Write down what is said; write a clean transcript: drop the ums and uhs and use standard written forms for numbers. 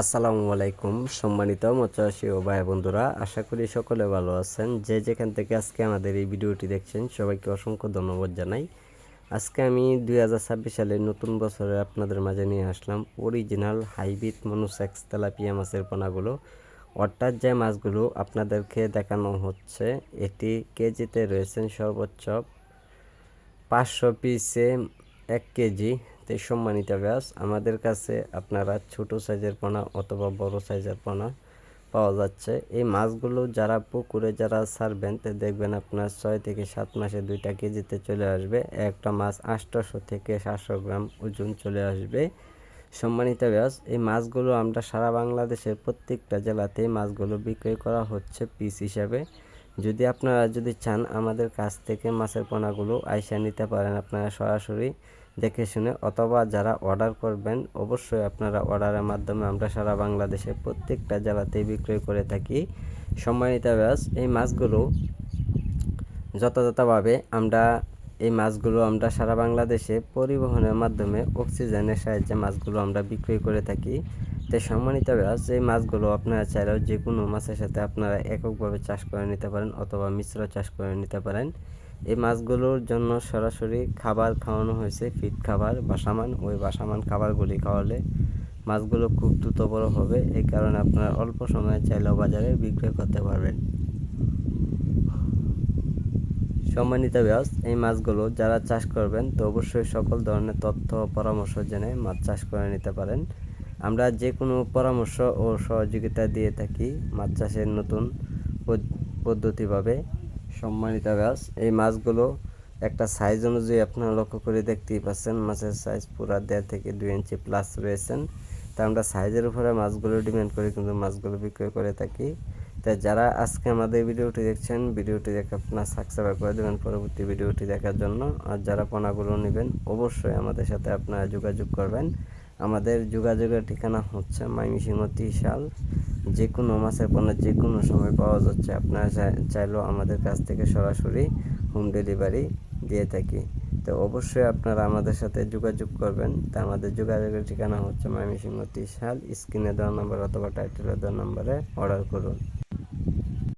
আসসালামু আলাইকুম সম্মানিত মৎস্যচাষী ও ভাই বন্ধুরা, আশা করি সকলে ভালো আছেন। যে যেখান থেকে আজকে আমাদের এই ভিডিওটি দেখছেন সবাইকে অসংখ্য ধন্যবাদ জানাই। আজকে আমি 2026 সালের নতুন বছরে আপনাদের মাঝে নিয়ে আসলাম অরিজিনাল হাইব্রিড মনোসেক্স তেলাপিয়া মাছের পোনাগুলো, অর্থাৎ যে মাছগুলো আপনাদেরকে দেখানো হচ্ছে এটি কেজিতে রয়েছেন সর্বোচ্চ 500 পিসে 1 কেজি। তো সম্মানিত ব্যাস, আমাদের কাছে আপনারা ছোট সাইজের পোনা অথবা বড় সাইজের পোনা পাওয়া যাচ্ছে। এই মাছগুলো যারা পুকুরে যারা ছাড়বেন তো দেখবেন আপনার 6 থেকে 7 মাসে 2টা কেজিতে চলে আসবে। একটা মাছ 800 থেকে 700 গ্রাম ওজন চলে আসবে। সম্মানিত ব্যাস, এই মাছগুলো আমরা সারা বাংলাদেশের প্রত্যেকটা জেলাতেই মাছগুলো বিক্রয় করা হচ্ছে পিস হিসাবে। যদি আপনারা চান আমাদের কাছ থেকে মাছের পোনাগুলো আইসা নিতে পারেন, আপনারা সরাসরি দেখে শুনে, অথবা যারা অর্ডার করবেন অবশ্যই আপনারা অর্ডারের মাধ্যমে আমরা সারা বাংলাদেশে প্রত্যেকটা জেলাতেই বিক্রয় করে থাকি। সম্মানিত ব্যাস, এই মাছগুলো যথাযথভাবে আমরা সারা বাংলাদেশে পরিবহনের মাধ্যমে অক্সিজেনের সাহায্যে মাছগুলো আমরা বিক্রয় করে থাকি। তাই সম্মানিত ব্যাস, এই মাছগুলো আপনারা চাইলেও যে কোনো মাছের সাথে আপনারা এককভাবে চাষ করে নিতে পারেন অথবা মিশ্র চাষ করে নিতে পারেন। এই মাছগুলোর জন্য সরাসরি খাবার খাওয়ানো হয়েছে, ফিড খাবার বাসামান। ওই বাসামান খাবারগুলি খাওয়ালে মাছগুলো খুব দ্রুত বড় হবে। এই কারণে আপনারা অল্প সময়ে চাইলেও বাজারে বিক্রয় করতে পারবেন। সম্মানিত ব্যাস, এই মাছগুলো যারা চাষ করবেন তো অবশ্যই সকল ধরনের তথ্য পরামর্শ জেনে মাছ চাষ করে নিতে পারেন। আমরা যে কোনো পরামর্শ ও সহযোগিতা দিয়ে থাকি মাছ চাষের নতুন পদ্ধতিভাবে। সম্মানিত ব্যাস, এই মাছগুলো একটা সাইজ অনুযায়ী আপনারা লক্ষ্য করে দেখতেই পাচ্ছেন, মাছের সাইজ পুরা 1.5 থেকে 2 ইঞ্চি প্লাস রয়েছেন। তা আমরা সাইজের উপরে মাছগুলো ডিমান্ড করে কিন্তু মাছগুলো বিক্রয় করে থাকি। তাই যারা আজকে আমাদের ভিডিওটি দেখছেন, ভিডিওটি দেখে আপনার সাবস্ক্রাইব করে দেবেন পরবর্তী ভিডিওটি দেখার জন্য। আর যারা পোনাগুলো নেবেন অবশ্যই আমাদের সাথে আপনারা যোগাযোগ করবেন। আমাদের যোগাযোগের ঠিকানা হচ্ছে ময়মনসিংহ ত্রিশাল। যে কোনো মাছের পোনা যে কোনো সময় পাওয়া যাচ্ছে, আপনারা চাইলেও আমাদের কাছ থেকে সরাসরি হোম ডেলিভারি দিয়ে থাকি। তো অবশ্যই আপনারা আমাদের সাথে যোগাযোগ করবেন। তা আমাদের যোগাযোগের ঠিকানা হচ্ছে ময়মনসিংহ ত্রিশাল। স্ক্রিনে দেওয়া নম্বর অথবা টাইটেলে দেওয়া নম্বরে অর্ডার করুন।